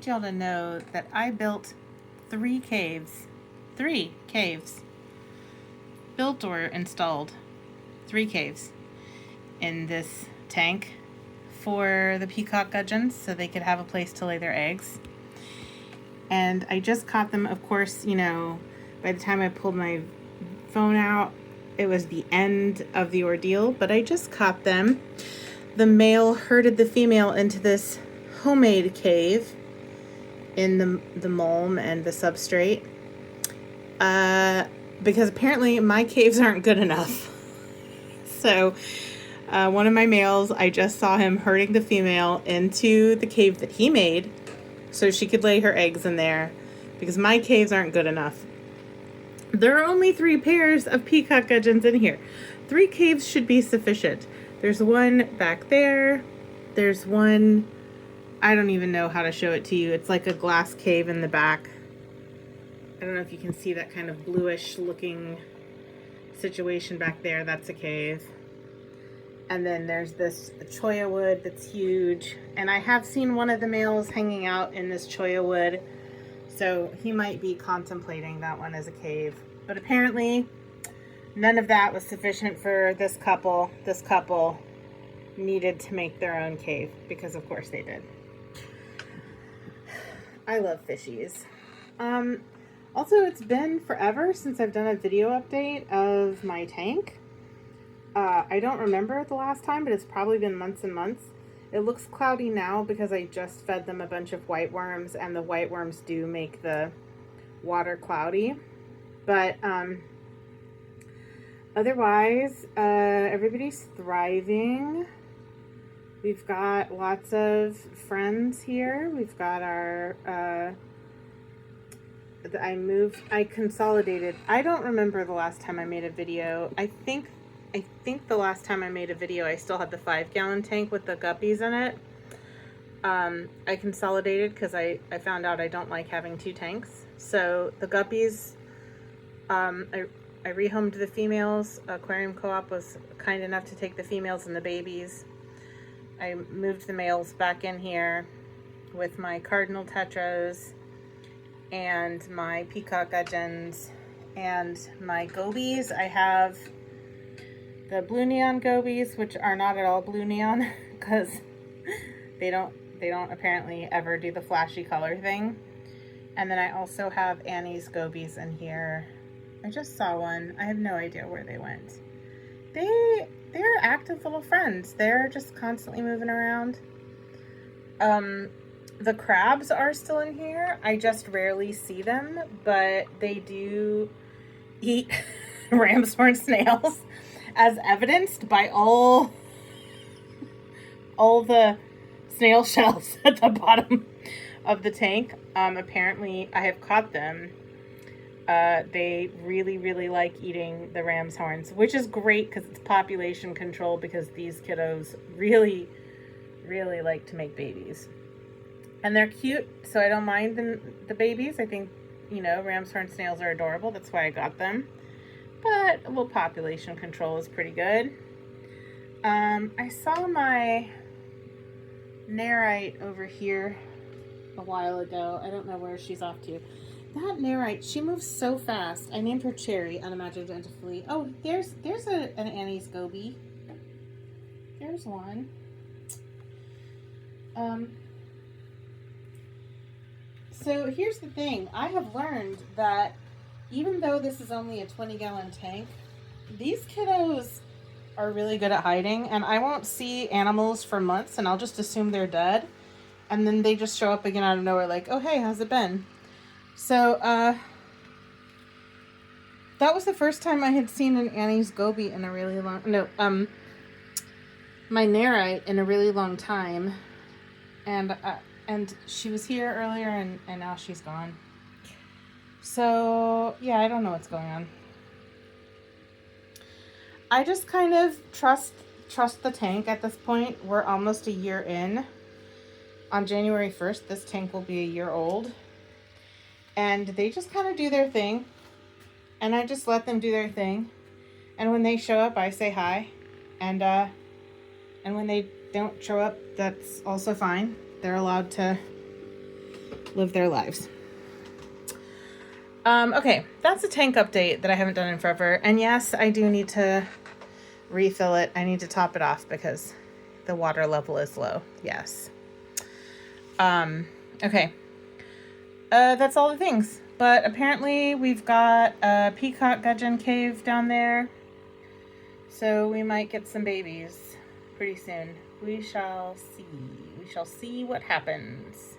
need y'all to know that I built 3 caves. 3 caves. Built or installed 3 caves in this tank for the Peacock Gudgeons so they could have a place to lay their eggs. And I just caught them, of course, you know, by the time I pulled my phone out, it was the end of the ordeal, but I just caught them. The male herded the female into this homemade cave in the mulm and the substrate because apparently my caves aren't good enough. So one of my males, I just saw him herding the female into the cave that he made so she could lay her eggs in there because my caves aren't good enough. There are only 3 pairs of peacock gudgeons in here. 3 caves should be sufficient. There's one back there. There's one, I don't even know how to show it to you. It's like a glass cave in the back. I don't know if you can see that kind of bluish looking situation back there. That's a cave. And then there's this cholla wood that's huge. And I have seen one of the males hanging out in this cholla wood. So he might be contemplating that one as a cave. But apparently none of that was sufficient for this couple. This couple needed to make their own cave because of course they did. I love fishies. Also, it's been forever since I've done a video update of my tank. I don't remember the last time, but it's probably been months and months. It looks cloudy now because I just fed them a bunch of white worms, and the white worms do make the water cloudy. But otherwise, everybody's thriving. We've got lots of friends here. We've got our, I consolidated. I don't remember the last time I made a video. I think the last time I made a video, I still had the 5-gallon tank with the guppies in it. I consolidated because I found out I don't like having 2 tanks. So the guppies, I rehomed the females. Aquarium Co-op was kind enough to take the females and the babies. I moved the males back in here with my cardinal tetras and my peacock gudgeons and my gobies. I have the blue neon gobies, which are not at all blue neon because they don't apparently ever do the flashy color thing. And then I also have Annie's gobies in here. I just saw one. I have no idea where they went. They're active little friends. They're just constantly moving around. The crabs are still in here. I just rarely see them, but they do eat ram's horn snails, as evidenced by all the snail shells at the bottom of the tank. Apparently, I have caught them. They really, really like eating the ram's horns, which is great because it's population control because these kiddos really, really like to make babies. And they're cute, so I don't mind the babies. I think, you know, ram's horn snails are adorable. That's why I got them. But a little population control is pretty good. I saw my Nerite over here a while ago. I don't know where she's off to. That Nerite, she moves so fast. I named her Cherry unimaginatively. Oh, there's an Annie's goby. There's one. So here's the thing. I have learned that even though this is only a 20-gallon tank, these kiddos are really good at hiding, and I won't see animals for months, and I'll just assume they're dead, and then they just show up again out of nowhere like, oh, hey, how's it been? So, that was the first time I had seen an Annie's goby in a really long, my Nerite in a really long time, and she was here earlier, and now she's gone. So, yeah, I don't know what's going on. I just kind of trust the tank at this point. We're almost a year in. On January 1st, this tank will be a year old. And they just kind of do their thing. And I just let them do their thing. And when they show up, I say hi. And when they don't show up, that's also fine. They're allowed to live their lives. Okay, that's a tank update that I haven't done in forever. And yes, I do need to refill it. I need to top it off because the water level is low. Yes. Okay. That's all the things. But apparently we've got a Peacock Gudgeon cave down there. So we might get some babies pretty soon. We shall see. We shall see what happens.